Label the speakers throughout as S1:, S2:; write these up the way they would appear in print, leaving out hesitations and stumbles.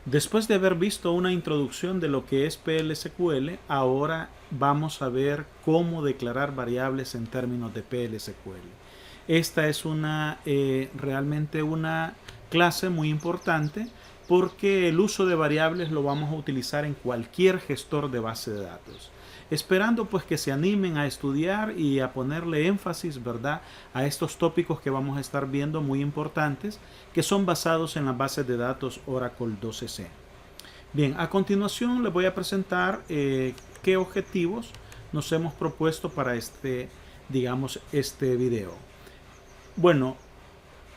S1: Después de haber visto una introducción de lo que es PL/SQL, ahora vamos a ver cómo declarar variables en términos de PL/SQL. Esta es realmente una clase muy importante porque el uso de variables lo vamos a utilizar en cualquier gestor de base de datos. Esperando pues que se animen a estudiar y a ponerle énfasis, ¿verdad?, a estos tópicos que vamos a estar viendo muy importantes, que son basados en las bases de datos Oracle 12c. Bien, a continuación les voy a presentar qué objetivos nos hemos propuesto para este video. Bueno,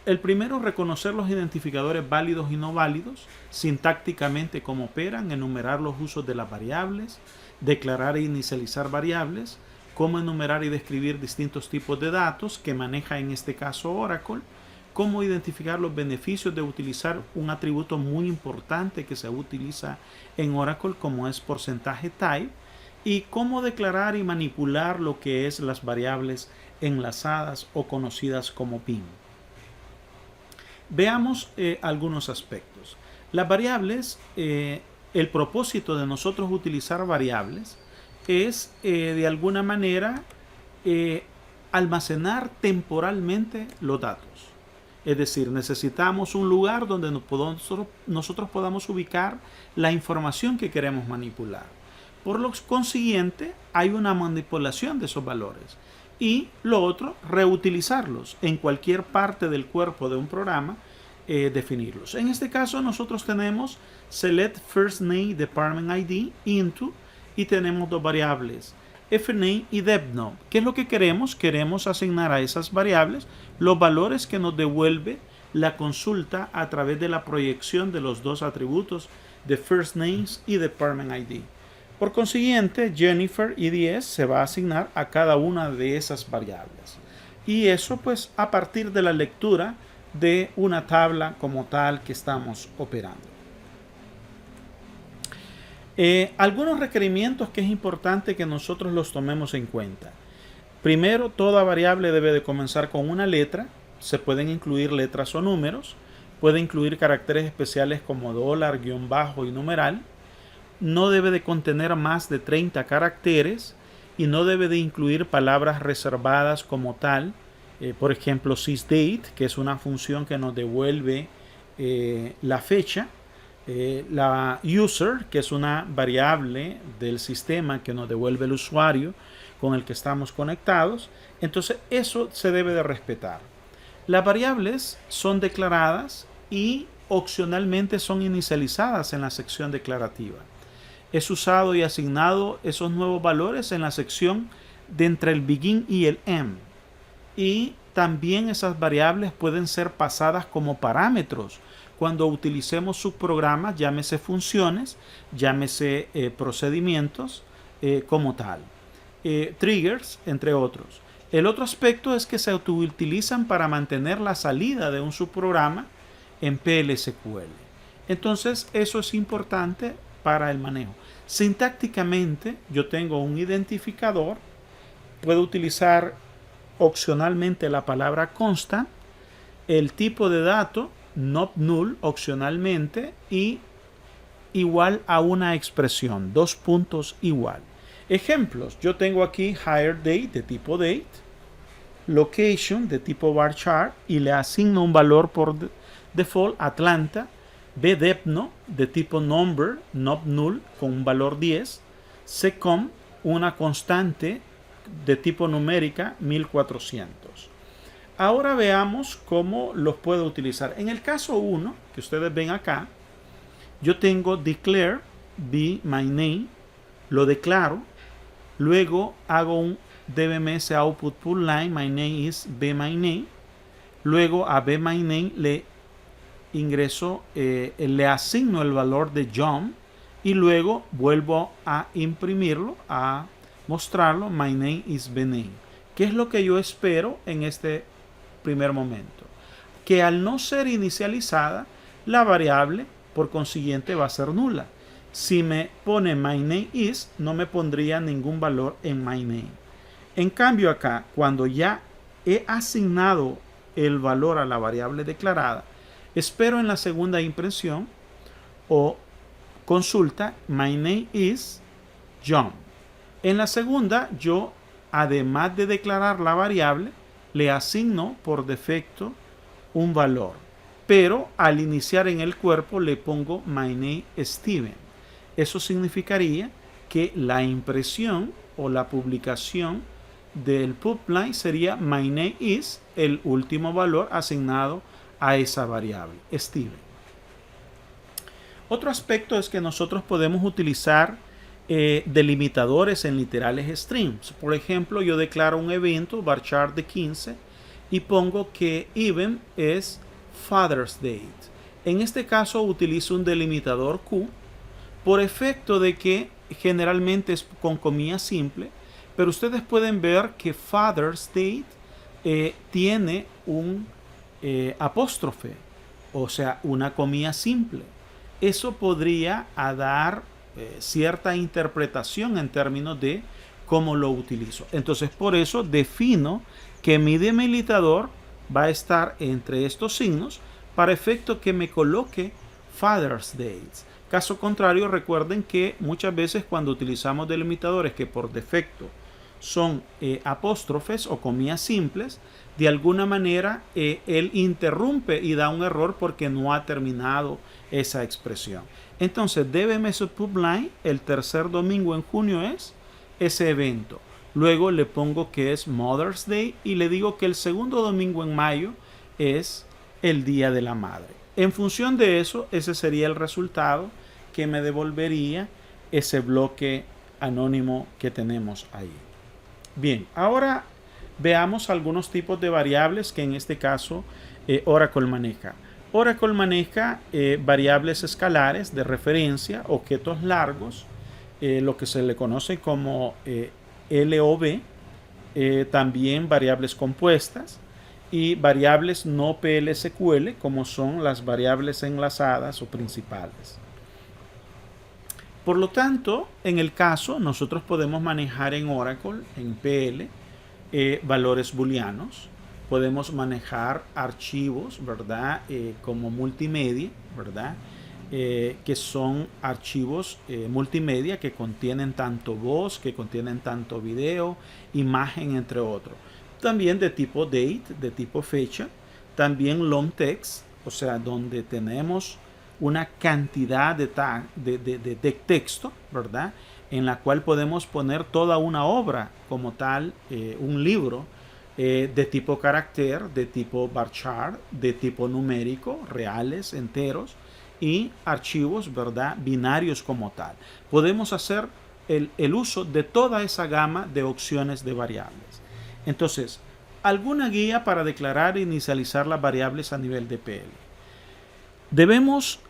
S1: el primero, reconocer los identificadores válidos y no válidos, sintácticamente cómo operan, enumerar los usos de las variables, declarar e inicializar variables, cómo enumerar y describir distintos tipos de datos que maneja en este caso Oracle, cómo identificar los beneficios de utilizar un atributo muy importante que se utiliza en Oracle como es porcentaje type, y cómo declarar y manipular lo que es las variables enlazadas o conocidas como PIN. Veamos algunos aspectos. Las variables, el propósito de nosotros utilizar variables es de alguna manera almacenar temporalmente los datos. Es decir, necesitamos un lugar donde nosotros podamos ubicar la información que queremos manipular. Por lo consiguiente, hay una manipulación de esos valores. Y lo otro, reutilizarlos en cualquier parte del cuerpo de un programa, definirlos. En este caso nosotros tenemos select first name department ID into, y tenemos dos variables, fname y depNow. ¿Qué es lo que queremos? Queremos asignar a esas variables los valores que nos devuelve la consulta a través de la proyección de los dos atributos de first names y department ID. Por consiguiente, Jennifer IDS se va a asignar a cada una de esas variables. Y eso pues a partir de la lectura de una tabla como tal que estamos operando. Algunos requerimientos que es importante que nosotros los tomemos en cuenta. Primero, toda variable debe de comenzar con una letra. Se pueden incluir letras o números. Puede incluir caracteres especiales como dólar, guión bajo y numeral. No debe de contener más de 30 caracteres y no debe de incluir palabras reservadas como tal. Por ejemplo, sysdate, que es una función que nos devuelve la fecha. La user, que es una variable del sistema que nos devuelve el usuario con el que estamos conectados. Entonces, eso se debe de respetar. Las variables son declaradas y opcionalmente son inicializadas en la sección declarativa. Es usado y asignado esos nuevos valores en la sección de entre el begin y el end. Y también esas variables pueden ser pasadas como parámetros cuando utilicemos subprogramas, llámese funciones, llámese procedimientos como tal. Triggers, entre otros. El otro aspecto es que se utilizan para mantener la salida de un subprograma en PL/SQL. Entonces, eso es importante para el manejo. Sintácticamente, yo tengo un identificador, puedo utilizar opcionalmente la palabra constant, el tipo de dato, not null, opcionalmente, y igual a una expresión, dos puntos igual. Ejemplos, yo tengo aquí hire date de tipo date, location de tipo varchar y le asigno un valor por default Atlanta, bdepNow de tipo number, not null, con un valor 10, secom, una constante de tipo numérica 1400. Ahora veamos cómo los puedo utilizar. En el caso 1, que ustedes ven acá, yo tengo declare be my name, lo declaro, luego hago un dbms output pull line, my name is be my name, luego a be my name le ingreso, le asigno el valor de John y luego vuelvo a imprimirlo, a mostrarlo, my name is be name. ¿Qué es lo que yo espero en este primer momento? Que al no ser inicializada, la variable por consiguiente va a ser nula. Si me pone my name is, no me pondría ningún valor en my name. En cambio acá, cuando ya he asignado el valor a la variable declarada, espero en la segunda impresión o consulta my name is John. En la segunda, yo, además de declarar la variable, le asigno por defecto un valor. Pero al iniciar en el cuerpo le pongo my name is Steven. Eso significaría que la impresión o la publicación del publine sería my name is, el último valor asignado a esa variable, Steven. Otro aspecto es que nosotros podemos utilizar delimitadores en literales strings. Por ejemplo, yo declaro un evento, varchar de 15, y pongo que event es Father's Day. En este caso utilizo un delimitador Q por efecto de que generalmente es con comilla simple, pero ustedes pueden ver que Father's Day tiene un apóstrofe, o sea, una comilla simple. Eso podría dar cierta interpretación en términos de cómo lo utilizo. Entonces, por eso defino que mi delimitador va a estar entre estos signos para efecto que me coloque Father's Day. Caso contrario, recuerden que muchas veces cuando utilizamos delimitadores que por defecto son apóstrofes o comillas simples, de alguna manera él interrumpe y da un error porque no ha terminado esa expresión. Entonces, DB publine, el tercer domingo en junio es ese evento. Luego le pongo que es Mother's Day y le digo que el segundo domingo en mayo es el Día de la Madre. En función de eso, ese sería el resultado que me devolvería ese bloque anónimo que tenemos ahí. Bien, ahora veamos algunos tipos de variables que en este caso Oracle maneja. Oracle maneja variables escalares de referencia, objetos largos, lo que se le conoce como LOB, también variables compuestas y variables no PLSQL, como son las variables enlazadas o principales. Por lo tanto, en el caso, nosotros podemos manejar en Oracle, en PL, valores booleanos. Podemos manejar archivos, ¿verdad? Como multimedia, ¿verdad? Que son archivos multimedia que contienen tanto voz, que contienen tanto video, imagen, entre otros. También de tipo date, de tipo fecha. También long text, o sea, donde tenemos una cantidad de texto, ¿verdad? En la cual podemos poner toda una obra como tal, un libro de tipo carácter, de tipo varchar, de tipo numérico, reales, enteros, y archivos, ¿verdad? Binarios como tal. Podemos hacer el uso de toda esa gama de opciones de variables. Entonces, alguna guía para declarar e inicializar las variables a nivel de PL. Debemos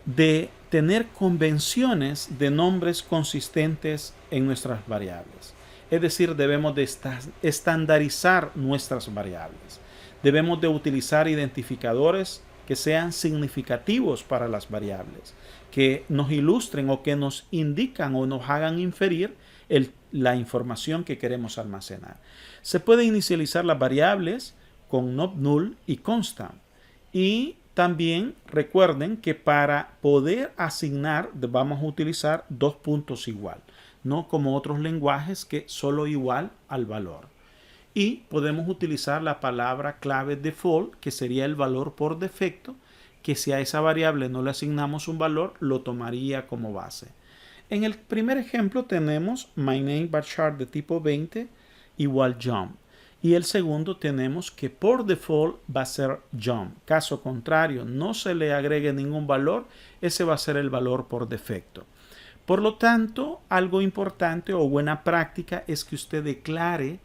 S1: de tener convenciones de nombres consistentes en nuestras variables. Es decir, debemos de estandarizar nuestras variables. Debemos de utilizar identificadores que sean significativos para las variables, que nos ilustren o que nos indican o nos hagan inferir la información que queremos almacenar. Se puede inicializar las variables con not null y constant. Y también recuerden que para poder asignar vamos a utilizar dos puntos igual, no como otros lenguajes que solo igual al valor. Y podemos utilizar la palabra clave default, que sería el valor por defecto, que si a esa variable no le asignamos un valor, lo tomaría como base. En el primer ejemplo tenemos my name varchar de tipo 20 igual John. Y el segundo tenemos que por default va a ser John. Caso contrario, no se le agregue ningún valor, ese va a ser el valor por defecto. Por lo tanto, algo importante o buena práctica es que usted declare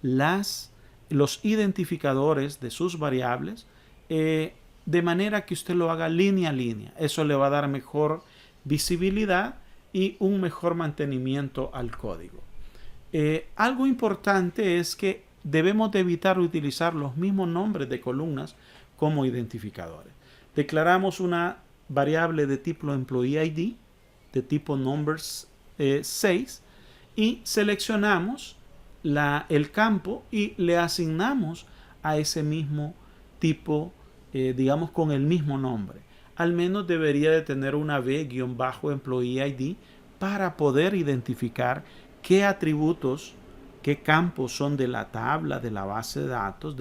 S1: los identificadores de sus variables de manera que usted lo haga línea a línea. Eso le va a dar mejor visibilidad y un mejor mantenimiento al código. Algo importante es que debemos de evitar utilizar los mismos nombres de columnas como identificadores. Declaramos una variable de tipo employee ID, de tipo numbers 6, y seleccionamos el campo y le asignamos a ese mismo tipo, digamos con el mismo nombre. al menos debería de tener una B-employee ID para poder identificar qué atributos, qué campos son de la tabla, de la base de datos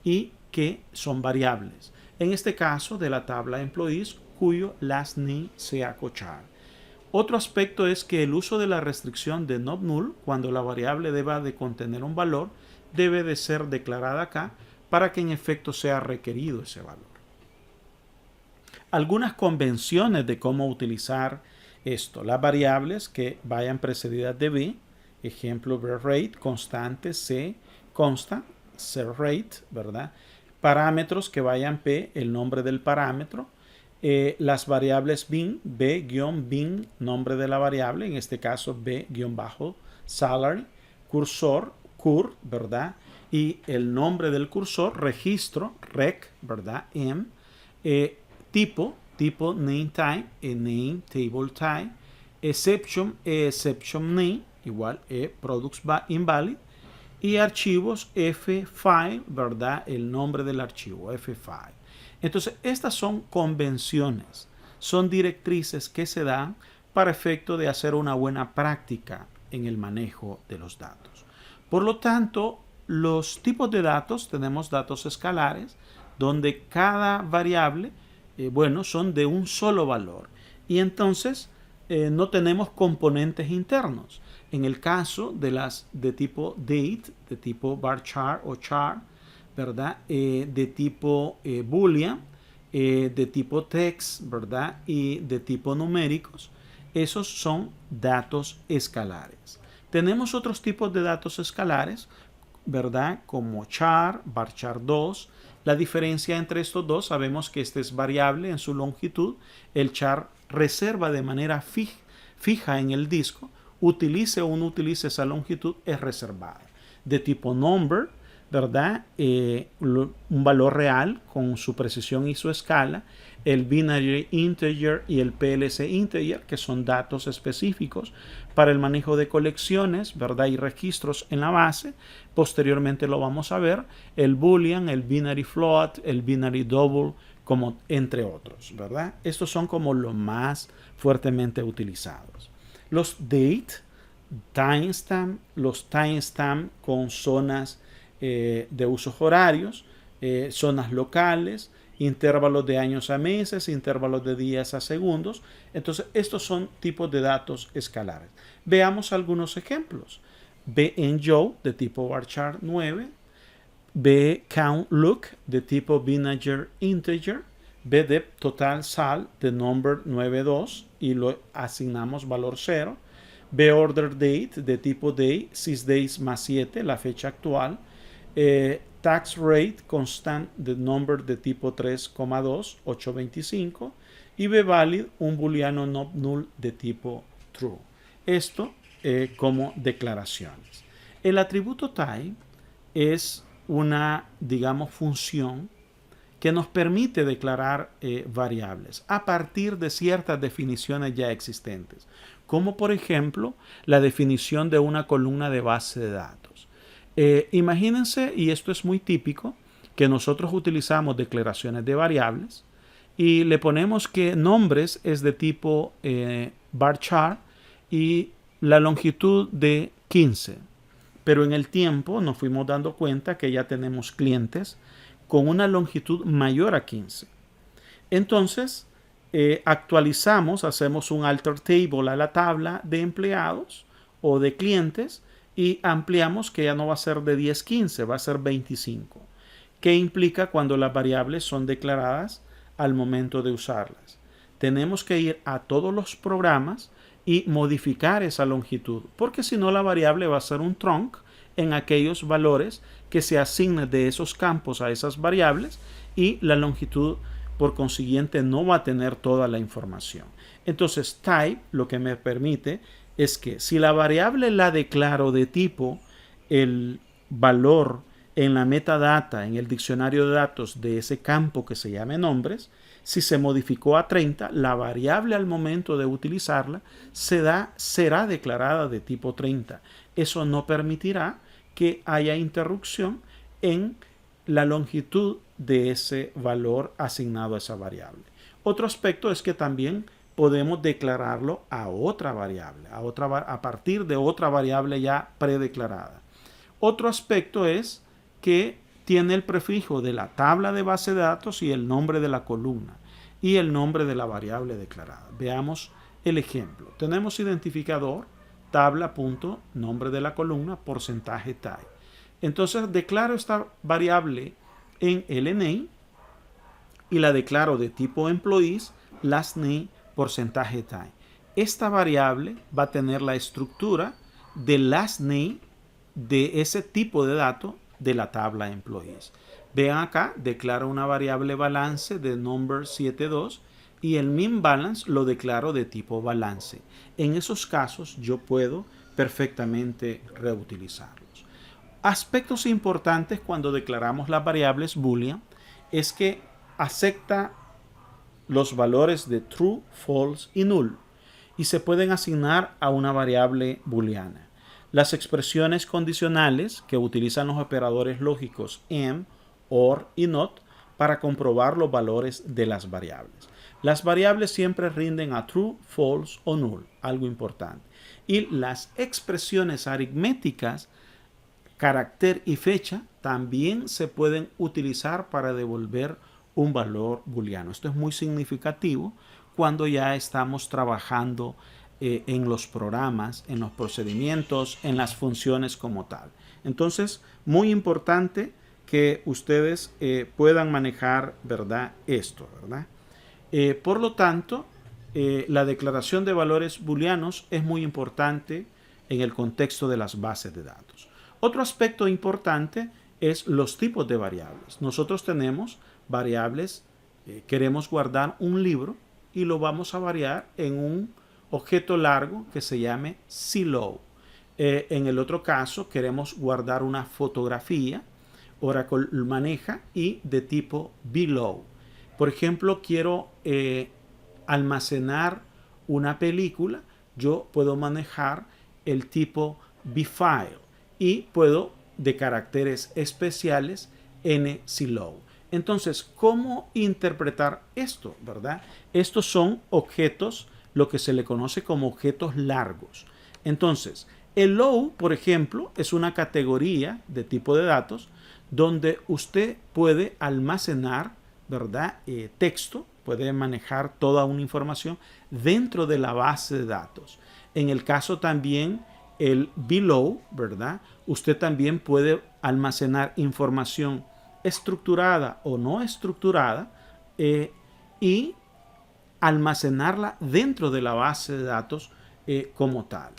S1: y qué son variables. En este caso, de la tabla employees, cuyo last name sea cochar. Otro aspecto es que el uso de la restricción de not null, cuando la variable deba de contener un valor, debe de ser declarada acá para que en efecto sea requerido ese valor. Algunas convenciones de cómo utilizar esto. Las variables que vayan precedidas de b, ejemplo, rate, constante, c, consta, rate, ¿verdad? Parámetros que vayan p, el nombre del parámetro. Las variables bin, b-bin, nombre de la variable, en este caso b-salary, cursor, cur, ¿verdad? Y el nombre del cursor, registro, rec, ¿verdad? M, tipo name type, name table type, exception name, igual products invalid, y archivos F5, ¿verdad? El nombre del archivo, F5. Entonces, estas son convenciones, son directrices que se dan para efecto de hacer una buena práctica en el manejo de los datos. Por lo tanto, los tipos de datos, tenemos datos escalares, donde cada variable, son de un solo valor. Y entonces, no tenemos componentes internos. En el caso de las de tipo date, de tipo varchar o char, ¿verdad? De tipo boolean, de tipo text, ¿verdad? Y de tipo numéricos. Esos son datos escalares. Tenemos otros tipos de datos escalares, ¿verdad? Como char, varchar2. La diferencia entre estos dos, sabemos que este es variable en su longitud. El char reserva de manera fija en el disco. Utilice o no utilice esa longitud, es reservada. De tipo number, ¿verdad? Un valor real con su precisión y su escala. El binary integer y el PLC integer, que son datos específicos para el manejo de colecciones, ¿verdad? Y registros en la base. Posteriormente lo vamos a ver. El boolean, el binary float, el binary double, como entre otros, ¿verdad? Estos son como los más fuertemente utilizados. Los date, timestamp, los timestamp con zonas de usos horarios, zonas locales, intervalos de años a meses, intervalos de días a segundos. Entonces, estos son tipos de datos escalares. Veamos algunos ejemplos. BNJOE de tipo varchar 9, bCountLook de tipo binager integer, bdep total sal de number 92 y lo asignamos valor 0, borderDate de tipo day, sysdays más 7, la fecha actual, tax rate constant de number de tipo 3,2, 825 y bvalid un booleano not null de tipo true. Esto como declaraciones. El atributo type es una, digamos, función que nos permite declarar variables a partir de ciertas definiciones ya existentes, como por ejemplo la definición de una columna de base de datos. Imagínense, y esto es muy típico, que nosotros utilizamos declaraciones de variables y le ponemos que nombres es de tipo varchar y la longitud de 15. Pero en el tiempo nos fuimos dando cuenta que ya tenemos clientes con una longitud mayor a 15. Entonces, actualizamos, hacemos un alter table a la tabla de empleados o de clientes y ampliamos que ya no va a ser de 10, 15, va a ser 25. ¿Qué implica cuando las variables son declaradas al momento de usarlas? Tenemos que ir a todos los programas y modificar esa longitud, porque si no la variable va a ser un trunc en aquellos valores que se asignen de esos campos a esas variables y la longitud por consiguiente no va a tener toda la información. Entonces type lo que me permite es que si la variable la declaro de tipo el valor en la metadata, en el diccionario de datos de ese campo que se llame nombres, si se modificó a 30, la variable al momento de utilizarla será declarada de tipo 30. Eso no permitirá que haya interrupción en la longitud de ese valor asignado a esa variable. Otro aspecto es que también podemos declararlo a otra variable, a partir de otra variable ya predeclarada. Otro aspecto es que tiene el prefijo de la tabla de base de datos y el nombre de la columna y el nombre de la variable declarada. Veamos el ejemplo. Tenemos identificador, tabla.nombre de la columna, porcentaje type. Entonces declaro esta variable en LNAME y la declaro de tipo employees, last name, porcentaje type. Esta variable va a tener la estructura de last name de ese tipo de dato de la tabla employees. Vean acá, declaro una variable balance de number 72 y el min balance lo declaro de tipo balance. En esos casos yo puedo perfectamente reutilizarlos. Aspectos importantes cuando declaramos las variables boolean es que acepta los valores de true, false y null y se pueden asignar a una variable booleana. Las expresiones condicionales que utilizan los operadores lógicos AND, OR y NOT para comprobar los valores de las variables. Las variables siempre rinden a true, false o null, algo importante. Y las expresiones aritméticas, carácter y fecha, también se pueden utilizar para devolver un valor booleano. Esto es muy significativo cuando ya estamos trabajando en los programas, en los procedimientos, en las funciones como tal. Entonces, muy importante que ustedes puedan manejar, ¿verdad?, esto, ¿verdad? Por lo tanto, la declaración de valores booleanos es muy importante en el contexto de las bases de datos. Otro aspecto importante es los tipos de variables. Nosotros tenemos variables, queremos guardar un libro y lo vamos a variar en un objeto largo que se llame CLOW. En el otro caso queremos guardar una fotografía, Oracle maneja y de tipo below. Por ejemplo, quiero almacenar una película, yo puedo manejar el tipo bfile y puedo de caracteres especiales nclow. Entonces, ¿cómo interpretar esto, verdad? Estos son objetos, lo que se le conoce como objetos largos. Entonces, el low, por ejemplo, es una categoría de tipo de datos donde usted puede almacenar, ¿verdad?, texto, puede manejar toda una información dentro de la base de datos. En el caso también el below, ¿verdad?, usted también puede almacenar información estructurada o no estructurada y almacenarla dentro de la base de datos como tal.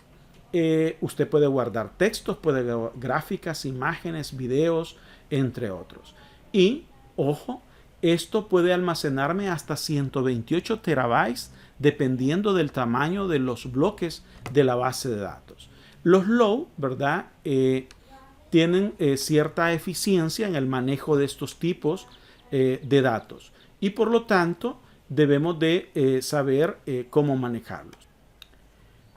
S1: Usted puede guardar textos, puede gráficas, imágenes, videos, entre otros. Y, ojo, esto puede almacenarme hasta 128 terabytes dependiendo del tamaño de los bloques de la base de datos. Los low, ¿verdad?, tienen cierta eficiencia en el manejo de estos tipos de datos y por lo tanto debemos de saber cómo manejarlos.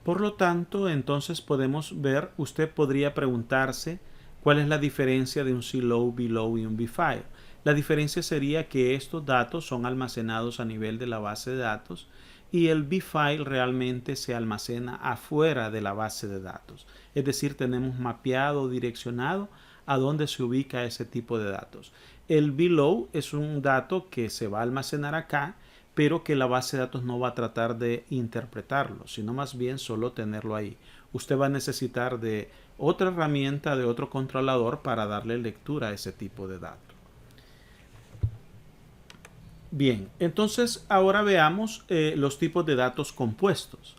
S1: Por lo tanto, entonces podemos ver, usted podría preguntarse cuál es la diferencia de un CLOW, below y un bfile. La diferencia sería que estos datos son almacenados a nivel de la base de datos y el bfile realmente se almacena afuera de la base de datos. Es decir, tenemos mapeado, direccionado a dónde se ubica ese tipo de datos. El below es un dato que se va a almacenar acá, pero que la base de datos no va a tratar de interpretarlo, sino más bien solo tenerlo ahí. Usted va a necesitar de otra herramienta, de otro controlador para darle lectura a ese tipo de datos. Bien, entonces ahora veamos los tipos de datos compuestos.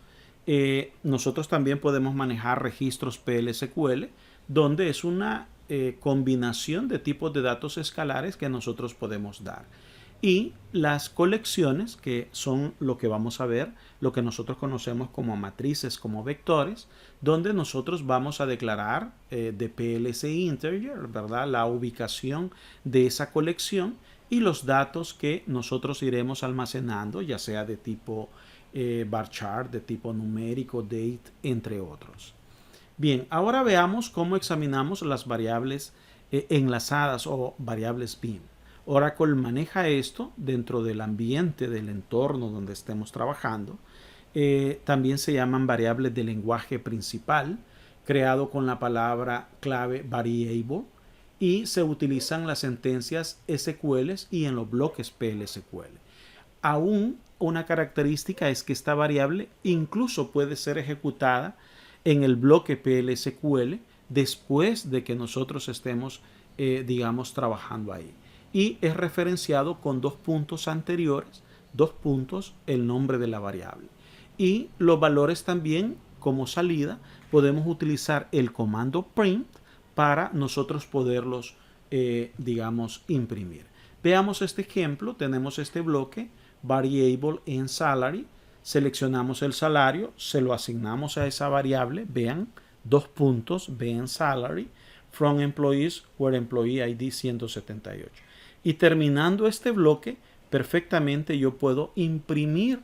S1: Nosotros también podemos manejar registros PL/SQL, donde es una combinación de tipos de datos escalares que nosotros podemos dar. Y las colecciones, que son lo que vamos a ver, lo que nosotros conocemos como matrices, como vectores, donde nosotros vamos a declarar de PLC integer, ¿verdad?, la ubicación de esa colección y los datos que nosotros iremos almacenando, ya sea de tipo varchar, de tipo numérico, date, entre otros. Bien, ahora veamos cómo examinamos las variables enlazadas o variables bin Oracle maneja esto dentro del ambiente, del entorno donde estemos trabajando. También se llaman variables de lenguaje principal, creado con la palabra clave variable, y se utilizan las sentencias SQL y en los bloques PL/SQL. Aún una característica es que esta variable incluso puede ser ejecutada en el bloque PL/SQL después de que nosotros estemos, digamos, trabajando ahí. Y es referenciado con 2 puntos anteriores, 2 puntos, el nombre de la variable. Y los valores también, como salida, podemos utilizar el comando print para nosotros poderlos, digamos, imprimir. Veamos este ejemplo. Tenemos este bloque, variable en salary. Seleccionamos el salario, se lo asignamos a esa variable. Vean, 2 puntos, ve en salary, from employees, where employee ID 178. Y terminando este bloque, perfectamente yo puedo imprimir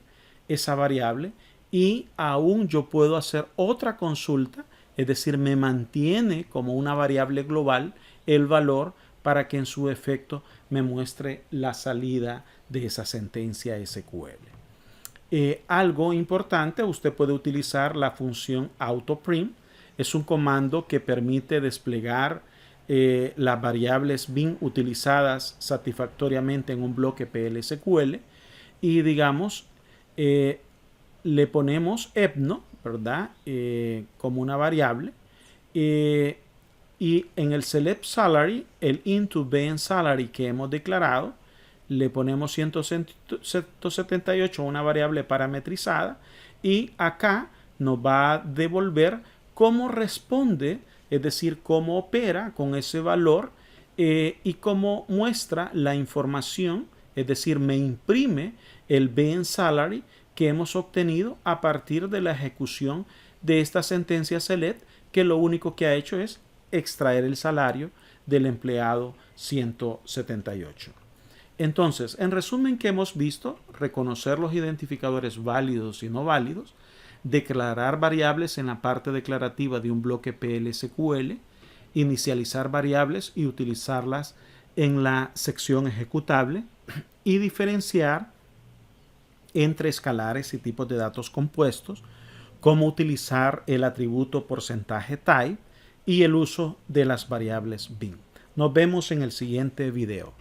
S1: esa variable y aún yo puedo hacer otra consulta, es decir, me mantiene como una variable global el valor para que en su efecto me muestre la salida de esa sentencia SQL. Algo importante, usted puede utilizar la función autoprint. Es un comando que permite desplegar las variables bin utilizadas satisfactoriamente en un bloque PL/SQL y digamos le ponemos ethno, ¿verdad? Como una variable y en el select salary, el into ben salary que hemos declarado, le ponemos 178, una variable parametrizada, y acá nos va a devolver cómo responde, es decir, cómo opera con ese valor y cómo muestra la información, es decir, me imprime el ben salary que hemos obtenido a partir de la ejecución de esta sentencia select, que lo único que ha hecho es extraer el salario del empleado 178. Entonces, en resumen, ¿qué hemos visto? Reconocer los identificadores válidos y no válidos, declarar variables en la parte declarativa de un bloque PL/SQL, inicializar variables y utilizarlas en la sección ejecutable y diferenciar entre escalares y tipos de datos compuestos, cómo utilizar el atributo porcentaje type y el uso de las variables bin. Nos vemos en el siguiente video.